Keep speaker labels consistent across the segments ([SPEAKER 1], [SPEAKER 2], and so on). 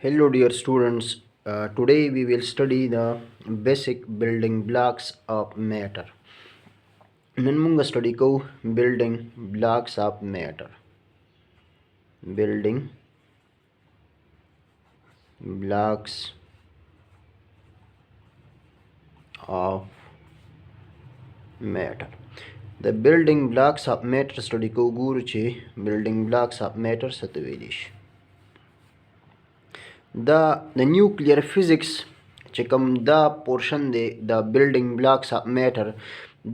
[SPEAKER 1] Hello, dear students. Today we will study the basic building blocks of matter. Nanmunga study ko building blocks of matter. Building blocks of matter. The building blocks of matter study ko guru che building blocks of matter satwedish. The nuclear physics چې کوم دا پورشن دی د بلډینګ بلاکس اف میټر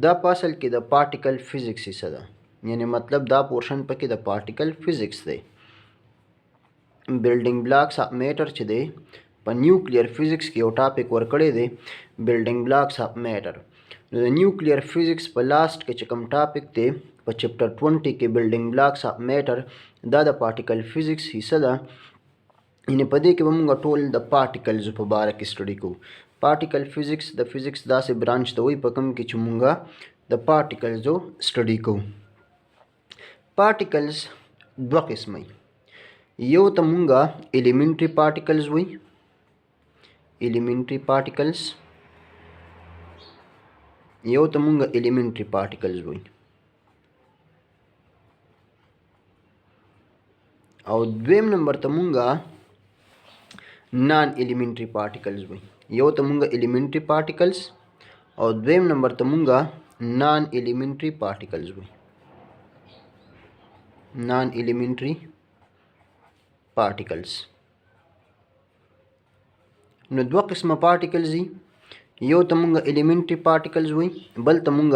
[SPEAKER 1] دا په اصل کې د پارټیکل فزیکس حصه ده، یعنی مطلب دا پورشن پکې د پارټیکل فزیکس دی. بلډینګ بلاکس اف میټر چې دی په نیوکلیر فزیکس کې یو ټاپک ورکړی دی بلډینګ بلاکس اف میټر. نو د نیوکلیر فزیکس په لاست کې چې کوم ټاپک دی په چپټر 20 کې بلډینګ بلاکس اف میټر دا د پارټیکل فزیکس حصه ده. یعنی په دې کې به موږ ټول د پارټیکلز په باره کې سټډي کوو. پارټیکل فزیکس د فزیکس داسې برانچ ته وایي په کوم کې چې موږ د پارټیکلزو سټډي کوو. پارټیکلز دوه قسمه یو ته موږ ایلیمنټري پارټیکلز وایي، ایلیمنټري پارټیکلز، یو ته موږ ایلیمنټري پارټیکلز وایي، او دویم نمبر ته موږ نان ایلیمنټري پارټیکلز وایي. یو ته مونږ ایلیمنټري پارټیکلز او دویم نمبر ته مونږ نان ایلیمنټري پارټیکلز وایي. نان ایلیمنټري پارټیکلز نو دوه قسمه پارټیکلز دي، یو ته مونږ ایلیمنټري پارټیکلز وایي، بل ته مونږ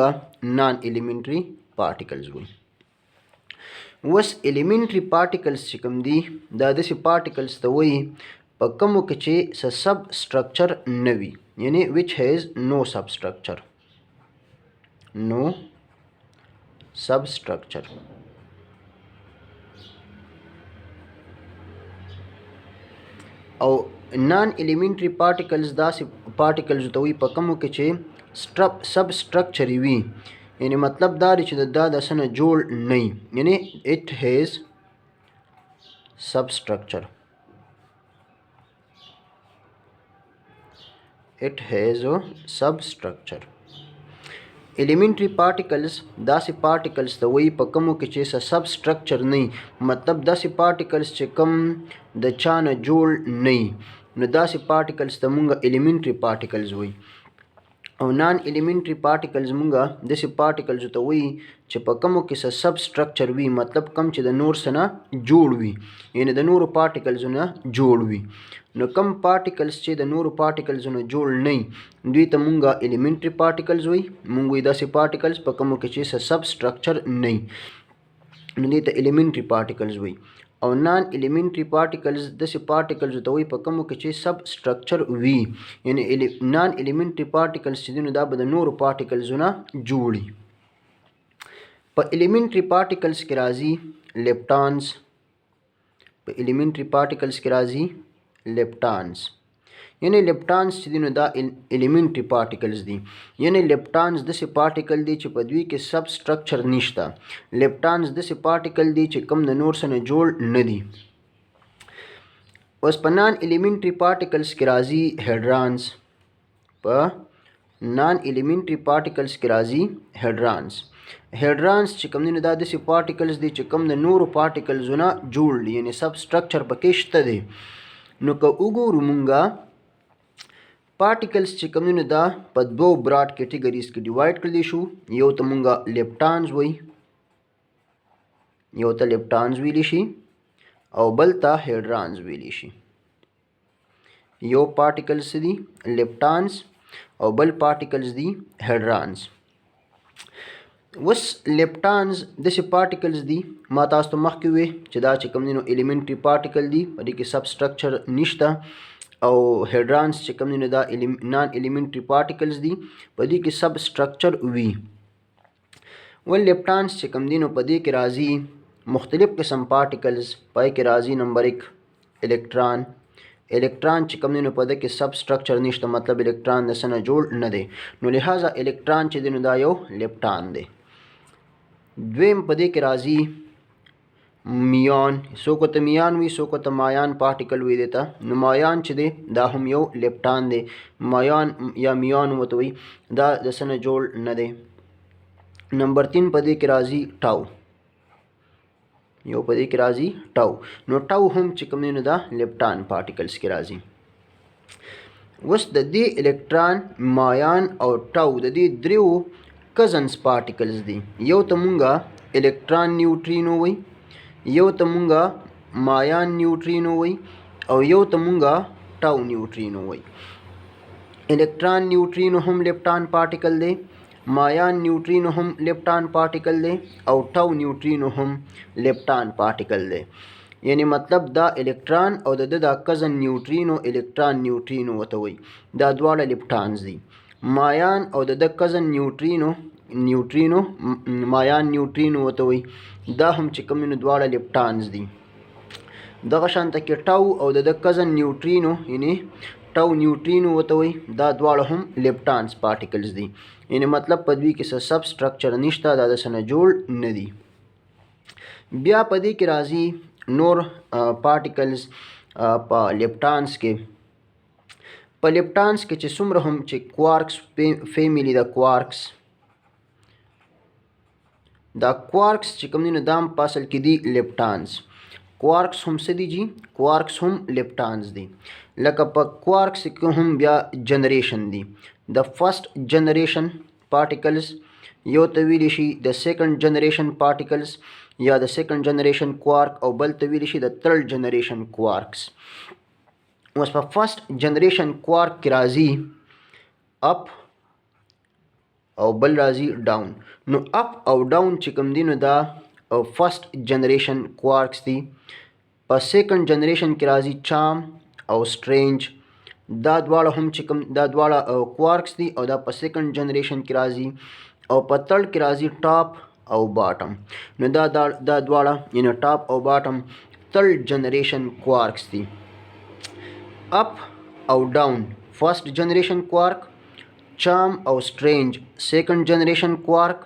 [SPEAKER 1] نان ایلیمنټري پارټیکلز وایي. اوس ایلیمنټري پارټیکلز چې کوم دي دا داسې پارټیکلز ته وایي په کومو کې چې څه سب سټرکچر نه وي، یعنی which has no substructure. no substructure. او نان ایلیمنټري پارټیکلز داسې پارټیکلز ته وایي په کومو کې چې سب سټرکچر وي، یعنی مطلب دا دی چې دا د څه نه جوړ نه وي، یعنی it has substructure. it has a substructure. ایلیمنټري پارټیکلز داسې پارټیکلز ته وایي په کومو کې چې څه سب سټرکچر نه وي، مطلب داسې پارټیکلز چې کوم د چا نه جوړ نه وي، نو داسې پارټیکلز ته مونږ ایلیمنټري پارټیکلز وایي. او نان ایلیمنټري پارټیکلز مونږ داسې پارټیکلز ته وایي چې په کومو کې څه سب سټرکچر وي، مطلب کوم چې د نور څه نه جوړ وي، یعنی د نورو پارټیکلزو نه جوړ وي. نو کم پارټیکلز چې د نورو پارټیکلزو نه جوړ نه وي دوی ته مونږ ایلیمنټري پارټیکلز وایي. مونږ وایي داسې پارټیکلز په کومو کې چې څه سب سټرکچر نه وي نو دوی ته ایلیمنټري پارټیکلز وایي. او نان ایلیمنټري پارټیکلز داسې پارټیکلز ته وایي په کومو کې چې سب سټرکچر وي، یعنی نان ایلیمنټري پارټیکلز چې دي نو دا به د نورو پارټیکلزو نه جوړي. په ایلیمنټري پارټیکلز کې راځي لیپټانز، په ایلیمنټري پارټیکلز کې راځي لیپټانز، یعنی لیپټانز چې دي نو دا ایلیمنټري پارټیکلز دي، یعنی لیپټانز داسې پارټیکل دي چې په دوی کې سب سټرکچر نشته. لیپټانز داسې پارټیکل دي چې کوم د نور څه نه جوړ نه دي. اوس په نان ایلیمنټري پارټیکلز کې راځي هیډرانز، په نان ایلیمنټري پارټیکلز کې راځي هیډرانز. هیډرانز چې کوم دي نو دا داسې پارټیکلز دي چې کوم د نورو پارټیکلزو نه جوړ دي، یعنی سب سټرکچر پکې شته دی. نو که وګورو مونږه پارټیکلز چې کوم دي نو دا په دوو براډ کیټیګریز کې ډیوایډ کړلی شو. یو ته مونږه لیپټانز وایي، یو ته لیپټانز ویلی شي او بل ته هیډرانز ویلی شي. یو پارټیکلز دي لیپټانز او بل پارټیکلز دي هیډرانز. اوس لیپټانز داسې پارټیکلز دي ما تاسو ته مخکې وی چې دا چې کوم دي نو ایلیمنټري پارټیکل دي، په دې کې سب سټرکچر نشته. او هیډرانز چې کوم دي نو دا نان ایلیمنټري پارټیکلز دي، په دې کې سب سټرکچر وي. ول لیپټانز چې کوم دي نو په دې کې راځي مختلف قسم پارټیکلز، پای کې راځي نمبر 1 الکتران. الکتران چې کوم دي نو په دې کې سب سټرکچر نشته، مطلب الکتران د څه نه جوړ نه دی، نو لہذا الکتران چې دی نو دا یو لیپټان دی. دویم په دې کې راځي میان څوک ورته میان وي څوک ورته مایان پارټیکل وي دی ته نو مایان چې دی دا هم یو لیپټان دی مایان یا میان ورته وي دا د څه نه جوړ نه دی. نمبر 3 په دې کې راځي ټاو یو په دې کې راځي ټاو نو ټاو هم چې کوم دی نو دا لیپټان پارټیکلز کې راځي. اوس د دې الکترون مایان او ټاو د دې دریو کزنس پارټیکلز دي یو ته مونږه الکترون نیوټرینو وي یو ته مونږه مایان نیوټرینو وي او یو ته مونږه ټاو نیوټرینو وي. الکترون نیوټرینو هم لیپټان پارټیکل دی مایان نیوټرینو هم لیپټان پارټیکل دی او ټاو نیوټرینو هم لیپټان پارټیکل دی. یعنی مطلب دا الکترون او د دا کزن نیوټرینو الکترون نیوټرینو وته وي دا دواړه لیپټانز دي. مایان او د کزن نیوټرینو مایان نیوټرینو وته وي دا هم چې کوم نو دواړه لیپټانز دي. دغه شانته کې ټاو او د کزن نیوټرینو یعنی ټاو نیوټرینو وته وي دا دواړه هم لیپټانز پارټیکلز دي. یعنی مطلب په دوی کې څه سب سټرکچر نشته دا د څه نه جوړ نه دي. بیا په دې کې راځي نور پارټیکلز په لیپټانز کې په لیپټانز کې چې څومره هم چې کوارکس فیملی د کوارکس دا کوارکس چې کوم دي نو دا هم په اصل کې دي لیپټانز. کوارکس هم څه دي جی کوارکس هم لیپټانز دي. لکه په کوارکس کې هم بیا جنریشن دي د فرست جنریشن پارټیکلز یو ته ویلی شي د سیکنډ جنریشن پارټیکلز یا د سیکنډ جنریشن کوارک او بل ته ویلی شي د تھرډ جنریشن کوارکس. اوس په فرست جنریشن کوارک کې راځي اپ او بل راځي ډاون. نو اپ او ډاون چې کوم دي نو دا فرست جنریشن کوارکس دي. په سیکنډ جنریشن کې راځي چام او سټرینج دا دواړه هم چې کوم دا دواړه کوارکس دي او دا په سیکنډ جنریشن کې راځي او په تھرډ کې راځي ټاپ او باټم. نو دا دواړه یعنی ټاپ او باټم تھرډ جنریشن کوارکس دي. اپ او ډاون فرست جنریشن کوارک چام او سټرینج سیکنډ جنریشن کوارک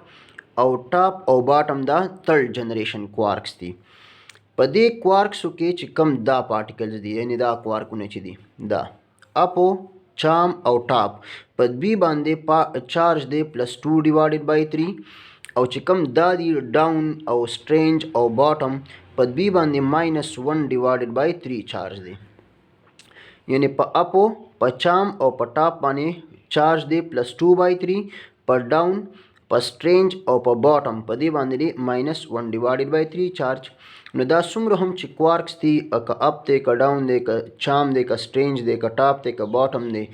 [SPEAKER 1] او ټاپ او باټم دا تھرډ جنریشن کوارکس دي. په دې کوارکسو کې چې کم دا پارټیکلز دي یعنی دا کوارکونه چې دي دا اپو چام او ټاپ په دوی باندې چارج دی +2 ډیوایډډ بای 3 او چې کم دا دی ډاون او سټرینج او باټم په دوی باندې -1 ډیوایډډ بای 3 چارج دی. یعنی په اپو په چام او په ټاپ باندې چارج دی +2 بای 3 په ډاون په سټرینج او په باټم په دې باندې دی -1 ډیوایډډ بای 3 چارج. نو دا څومره هم چې کوارکس دي که اپ دی که ډاون دی که چام دی که سټرینج دی که ټاپ دی که باټم دی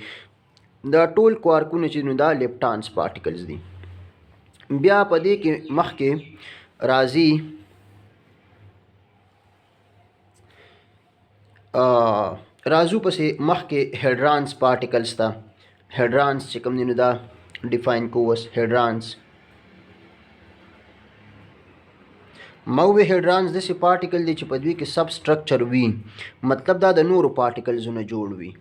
[SPEAKER 1] دا ټول کوارکونه چې نو دا لیپټانز پارټیکلز دي. بیا په دې کې مخکې راځي رازو پسې مخکې هیډرانز پارټیکلز ته هیډرانز چې کوم دي نو دا ډیفاین کووس هیډرانز مووی هیډرانز داسې پارټیکل دی چې په دوی کې سب سټرکچر وي مطلب دا د نورو پارټیکلزونه جوړ وي.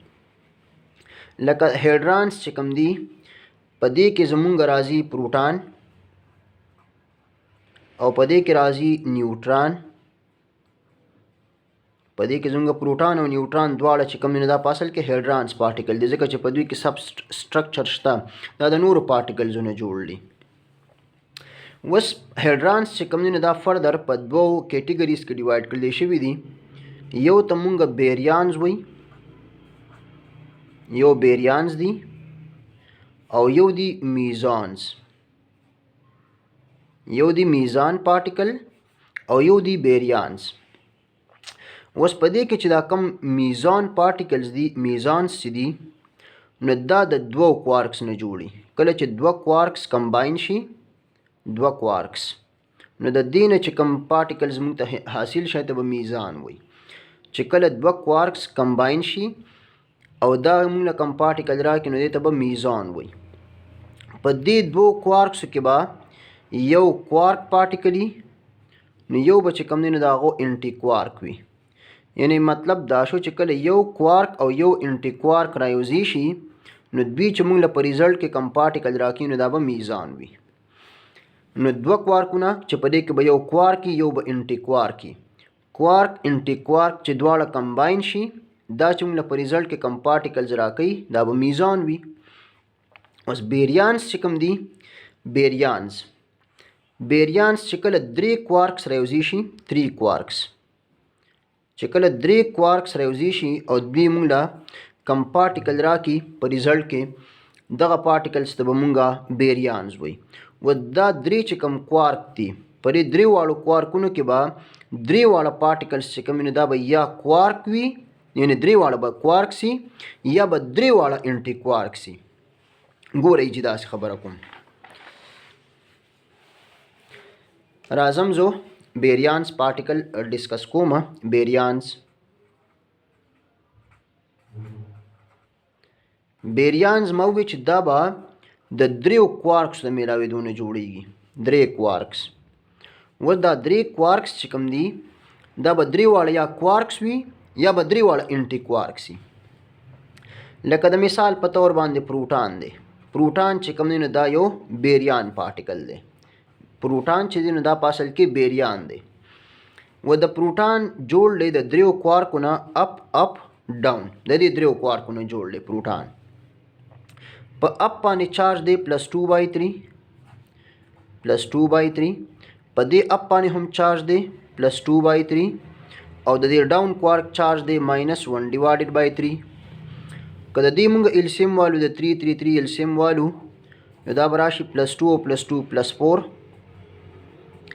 [SPEAKER 1] لکه هیډرانز چې کوم دي په دې کې زمونږ راځي پروټان او په دې کې راځي نیوټران په دې کې زمونږ پروټان او نیوټران دواړه چې کوم دي دا په اصل کې هیډرانز پارټیکل دي ځکه چې په دوی کې سب سټرکچر شته دا د نورو پارټیکلزونه جوړ دي. اوس هیډرانز چې کوم دي دا فردر په دوو کیټیګریز کې ډیوایډ کړل شوي دي. یو ته مونږ بیریانز وایي یو بیریانز دي او یو دی میزانز یو دی میزان پارټیکل او یو دی بیریانز. اوس په دې کې چې دا کم میزان پارټیکلز دي میزانز چې دي نو دا د دوو کوارکس نه جوړي. کله چې دوه کوارکس کمباین شي دوه کوارکس نو د دې نه چې کم پارټیکلز موږ ته حاصل شي ته به میزان وایي. چې کله دوه کوارکس کمباین شي او دا موږ له کم پارټیکل راکړي نو دې ته به میزان وایي. په دې دوو کوارکسو کې به یو کوارک پارټیکل نو یو به چې کوم دی نو د هغو انټي کوارک وي. یعنی مطلب دا شو چې کله یو کوارک او یو انټي کوارک رایوځي شي نو دوی چې موږ له په ریزلټ کې کم پارټیکل راکړي نو دا به میزان وي. نو دوه کوارکونه چې په دې کې به یو کوارک یو به انټي کوارک क्वार्क انټي क्वार्क چې دواړه کمباین شي دا چې موږ په ریزلټ کې کم پارټیکلز راکوي دا به میزان وي. اوس بیریانز چې کوم دي بیریانز چې کله 3 کوارکس راوځي شي 3 کوارکس چې کله 3 کوارکس راوځي شي او دوی موږ له کم پارټیکل راکي په ریزلټ کې دغه پارټیکلز ته به موږ بیریانز وایي. و دا 3 چې کوم کوارک دي په دې 3 واړو کوارکونو کې به 3 واړه پارټیکلز چې کوم دا به یا کوارک وي یعنی 3 واړه به کوارک سي یا به 3 واړه انټي کوارک سي. ګورئ چې داسې خبره کوم. راځم زه بیریانز پارټیکل ډسکس کوم. بیریانز ما وی چې دا به د 3 کوارکس د میلاوېدو نه جوړیږي 3 کوارکس. و دا 3 کوارکس چې کوم دي دا به 3 واړه یا کوارکس وي یا به 3 واړه انټي کوارکس وي. لکه د مثال په تور باندې پروټان دی. پروټان چې کوم دی نو دا یو بیریان پارټیکل دی. پروټان چې دی نو دا په اصل کې بیریان دی. و د پروټان جوړ دی د 3 کوارکونه اپ ډاون د دې 3 کوارکونه جوړ دی. پروټان په اپ باندې چارج دی +2/3 په دې اپ باندې هم چارج دی +2/3 او د دې ډاون کوارک چارج دی -1/3. که د دې موږ السیم والو د 3 السیم والو نو دا به راشي +2 او +2 +4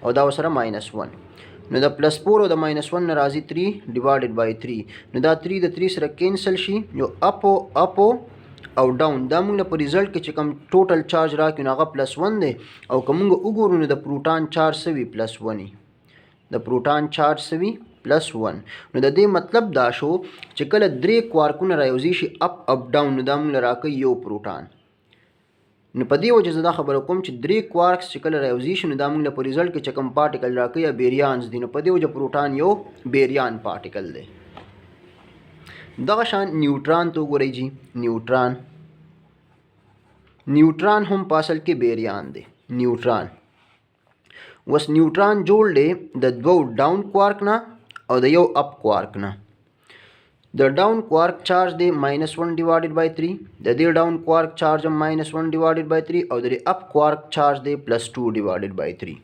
[SPEAKER 1] او دا سره -1. نو د +4 او د -1 نه راځي 3/3 نو دا 3 د 3 سره کینسل شي یو اپ او ډاون دا موږ په ریزلټ کې چې کوم ټوټل چارج راکړي نو هغه +1 دی او که موږ وګورو نو د پروټان چارج سوي +1 د پروټان چارج سوي +1. نو د دې مطلب دا شو چې کله 3 کوارکونه راوځي شي اپ ډاون نو دا موږ راکوي یو پروټان. نو په دې وجه زه دا خبره کوم چې 3 کوارکس چې کله راوځي شي نو دا موږ په ریزلټ کې چې کوم پارټیکل راکوي یا بیریانز دي نو په دې وجه پروټان یو بیریان پارټیکل دی. دغه شان نیوټران ته وګورئ جی. نیوټران هم په اصل کې بیریان دی. نیوټران وس نیوټران جوړ دی د 2 ډاون کوارک نه او د یو اپ کوارک نه. د ډاون کوارک چارج دی -1/3 د دې ډاون کوارک چارج هم -1/3 او د دې اپ کوارک چارج دی +2/3.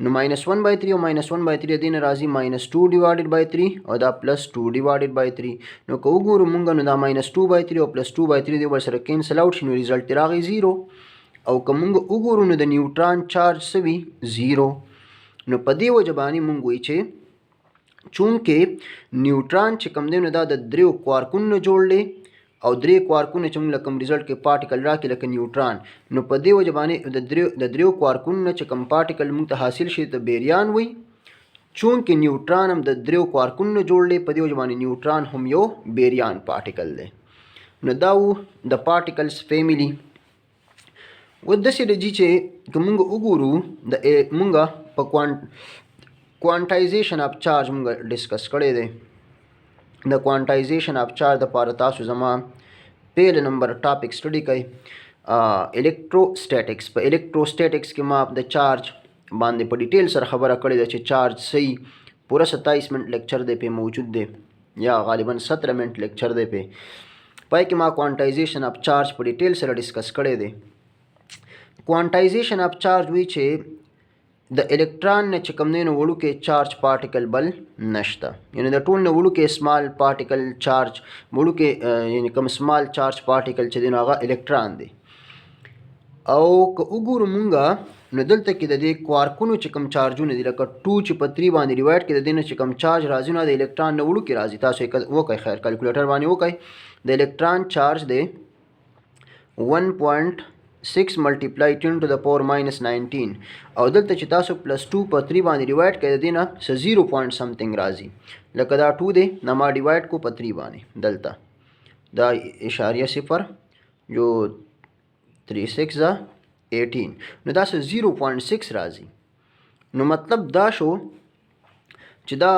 [SPEAKER 1] نو -1/3 او -1/3 دین راځي -2/3 او دا +2/3. نو که وګورو مونږ نو دا -2/3 او +2/3 دی ور سره کینسل اوټ شي نو ریزلټ راغی 0 او که مونږ وګورو نو د نیوټران چارج سوي 0. نو په دې وجه باندې مونږ وایو چې چونکې نیوټران چې کوم دی نو دا د 3 کوارکونو جوړ دی او 3 کوارکونه چې موږ کوم ریزلټ کې پارټیکل راکړي لکه نیوټران نو په دې وجه باندې د 3 کوارکونو چې کوم پارټیکل موږ ته حاصل شي ته بیریان وي. چونکې نیوټران هم د 3 کوارکونو جوړ دی په دې وجه باندې نیوټران هم یو بیریان پارټیکل دی. نو دا و د پارټیکلز فیملی. و داسې د جی چې که موږ وګورو د موږ په کوانټایزیشن اف چارج موږ ډسکس کړی دی. د کوانټایزیشن اف چارج دپاره تاسو زما پیل نمبر ټاپک سټډي کوئ الکتروسټیټکس. په الکتروسټیټکس کې ما د چارج باندې په ډیټیل سره خبره کړې ده چې چارج صحیح پوره 27 منټ لیکچر دی پې موجود دی یا غالبا 17 منټ لیکچر دی پې. پای کې ما کوانټایزیشن اف چارج په ډیټیل سره ډسکس کړی دی. کوانټایزیشن اف چارج وی چې د الکترون نه چې کوم دی نو وړوکی چارج پارټیکل بل نشته یعنی د ټول نه وړوکی سمال پارټیکل چارج وړوکی یعنی کوم سمال چارج پارټیکل چې دی نو هغه الکترون دی. او که وګورو مونږه نو دلته کې د دې کوارکونو چې کوم چارجونه دي لکه 2 چې په 3 باندې ډیوایډ کې د دې نه چې کوم چارج راځي نو د الکترون نه وړوکی راځي. تاسو یې وکړئ خیر کیلکولیټر باندې وکړئ. د الکترون چارج دی 1.6 ملټیپلای 10 to the power -19 او دلته چې تاسو +2 په 3 باندې ډیوایډ کړئ د دې نه 0 پوینټ سمثینګ راځي لکه دا 2 دی نه ما ډیوایډ کو په 3 باندې دلته دا اشاریه 0 جو 36 18 نو دا 0.6 راځي. نو مطلب دا شو چې دا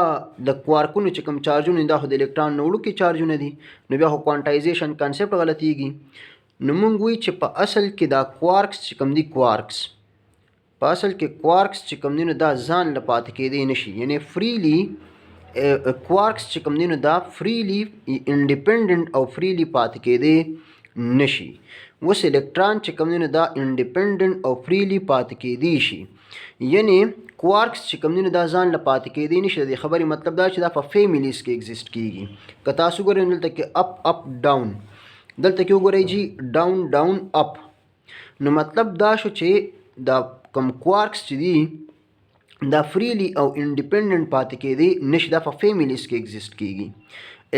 [SPEAKER 1] د کوارکونو چې کوم چارجونه دا خو د الکترون نه وړوکي چارجونه دي نو بیا خو کوانټایزیشن کانسیپټ غلطیږي. نو مونږ وایو چې په اصل کې دا کوارکس چې کوم دي کوارکس په اصل کې کوارکس چې کوم دي نو دا ځان له پاتې کېدی نشي یعنی فریلی क्वार्क्स چې کوم دي نو دا فریلی انډیپندنٹ او فریلی پاتې کېدی نشي. اوس الکترون چې کوم دي نو دا انډیپندنٹ او فریلی پاتې کېدی شي، یعنی کوارکس چې کوم دي نو دا ځان له پاتې کېدی نشي. د خبرې مطلب دا چې دا په فیملیز کې ایگزیسټ کېږي. که تاسو ګورئ دلته کې اپ اپ ډاون، دلته کې وګورئ جی ډاون ډاون اپ، نو مطلب دا شو چې دا کوم کوارکس چې دي دا فریلی او انډیپندنٹ پاتې کېدی نشي، دا په فیملیز کې ایگزیسټ کېږي.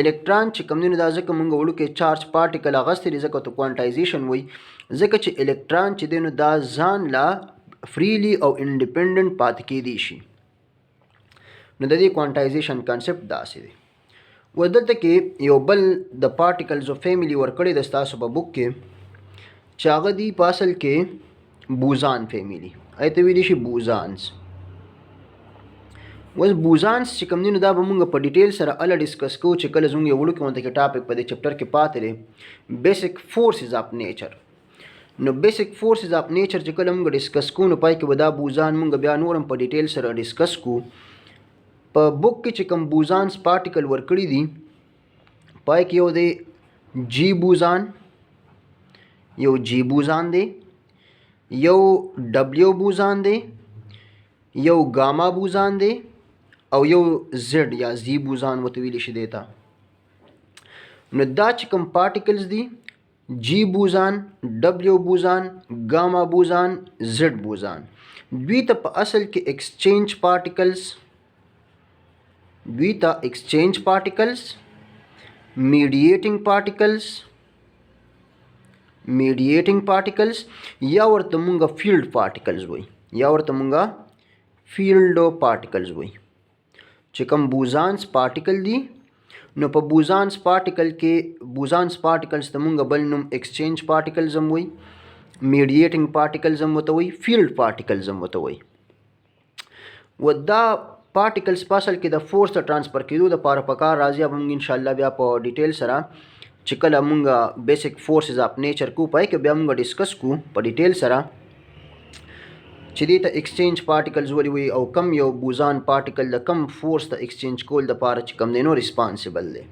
[SPEAKER 1] الکترون چې کوم دی نو دا ځکه موږ وړو کې چارج پارټیکل اغوستی دی ځکه ته کوانټایزیشن وایي، ځکه چې الکترون چې دی نو دا ځان لا فریلی او انډیپندنٹ پاتې کېدی شي. نو د دې کوانټایزیشن کانسپټ داسې دی. و دلته کې یو بل د پارټیکلز او فیملی ورکړی د ستاسو په بک کې چې هغه دی په اصل کې بوزان فیملی، ایته ویلی شي بوزانز. وس بوزانس چې کوم دي نو دا به مونږ په ډیټیل سره اله ډسکس کوو چې کله زموږ یو وړوکی غونته کې ټاپک په دې چپټر کې پاتې دی بیسک فورسز اف نیچر. نو بیسک فورسز اف نیچر چې کله مونږ ډسکس کوو نو پای کې به دا بوزان مونږ بیا نور هم په ډیټیل سره ډسکس کوو. په بک کې چې کوم بوزانس پارټیکل ورکړي دي پای کې یو دی جی بوزان، یو جی بوزان دی، یو ډبلیو بوزان دی، یو ګاما بوزان دی او یو زد یا زی بوزان ورته ویلی شي دیتا. نو دا چې کوم پارټیکلز دي جی بوزان، ډبلیو بوزان، ګاما بوزان، زد بوزان، دوی ته په اصل کې ایکسچینج پارټیکلز، میډیټینګ پارټیکلز یا ورته مونږه فیلډ پارټیکلز وایي، چې کوم بوزانس پارټیکل دي نو په بوزانس پارټیکلز ته مونږ بل نوم ایکسچینج پارټیکلز هم وایي، میډیټینګ پارټیکلز هم ورته وایي، فیلډ پارټیکلز هم ورته وایي. و دا پارټیکلز په اصل کې د فورس د ټرانسفر کېدو دپاره پکار راځي. به مونږ انشاءالله بیا په ډیټیل سره چې کله مونږ بیسک فورسز اف نیچر کو پای کې بیا مونږ ډسکس کو په ډیټیل سره چې دې ته ایکسچینج پارټیکلز ولې وي او کم یو بوزان پارټیکل د کم فورس ته ایکسچینج کول دپاره چې کم دی نو ریسپانسیبل دی.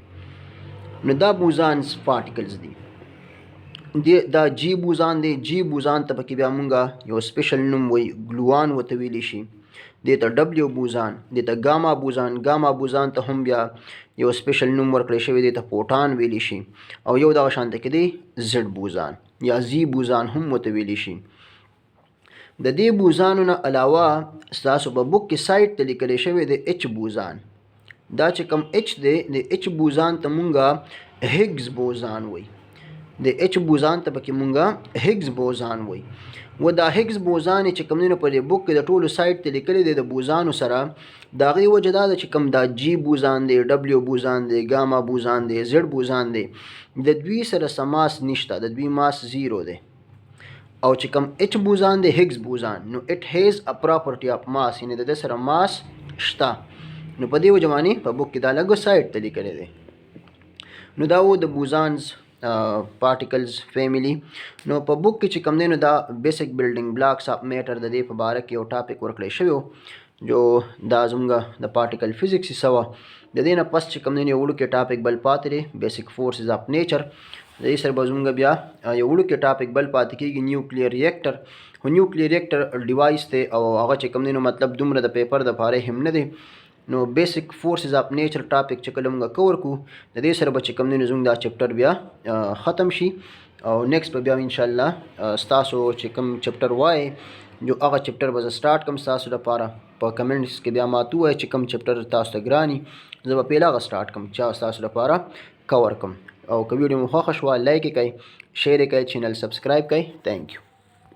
[SPEAKER 1] نو دا بوزانس پارټیکلز دي. دا جی بوزان دی، جی بوزان ته پکې بیا مونږ یو سپیشل نوم وایي ګلوان ورته ویلی شي. دې ته ډبلیو بوزان، دې ته ګاما بوزان ته هم بیا یو سپیشل نوم ورکړی شوی دې ته پوټان ویلی شي. او یو دغه شانته کې دی زد بوزان یا زی بوزان هم ورته ویلی شي. د دې بوزانو نه علاوه ستاسو په بک کې سایډ ته لیکلی شوی دی اچ بوزان. دا چې کوم اچ دی د اچ بوزان ته مونږه هیګز بوزان وایي، د اچ بوزان ته پکې مونږه هیګز بوزان وایي. و دا هیګز بوزان چې کوم دی نو په دې بک کې د ټولو سایډ ته لیکلی دی د بوزانو سره. د هغې وجه دا ده چې کوم دا جی بوزان دی، ډبلیو بوزان دی، ګاما بوزان دی، زد بوزان دی، د دوی سره سماس نشته، د دوی ماس زیرو دی. او چې کوم اچ بوزان دی هیګز بوزان نو اټ هیز ا پراپرټي اف ماس، یعنی د سره ماس شته. نو په دې وجه باندې په بک کې دا لږ سایډ ته لیکلی دی. نو دا و د بوزانز پارټیکلز فیملی. نو په بک کې چې کوم دی نو دا بیسک بلډینګ بلاکس اف میټر د دې په باره کې یو ټاپک ورکړی شوی جو دا زموږ د پارټیکل فزیکس حصه وه. د دې نه پس چې کوم دی یو وړوکی ټاپک بل پاتې دی بیسک فورسز اف نیچر. د دې سره به زموږ بیا یو وړوکی ټاپک بل پاتې کېږي نیوکلیر ریاکټر. خو نیوکلیر ریاکټر ډیوایس دی او هغه چې کوم دی نو مطلب دومره د پیپر دپاره هم نه دی. نو بیسک فورسز اف نیچر ټاپک چې کله موږ کور کو د دې سره به چې کوم دی نو زموږ دا چپټر بیا ختم شي او نیکسټ به بیا انشاءالله ستاسو چې کوم چپټر وایي جو هغه چپټر به زه سټارټ کړم ستاسو لپاره. په کمنټس کې بیا ماته ووایئ چې کوم چپټر تاسو ته ګراني، زه به پیل هغه سټارټ کړم چې هغه ستاسو لپاره کور کړم. او که ویډیو مو خوښه شوه لایک یې کړئ، شیر یې کړئ، چینل سبسکرایب کړئ. تھینک یو.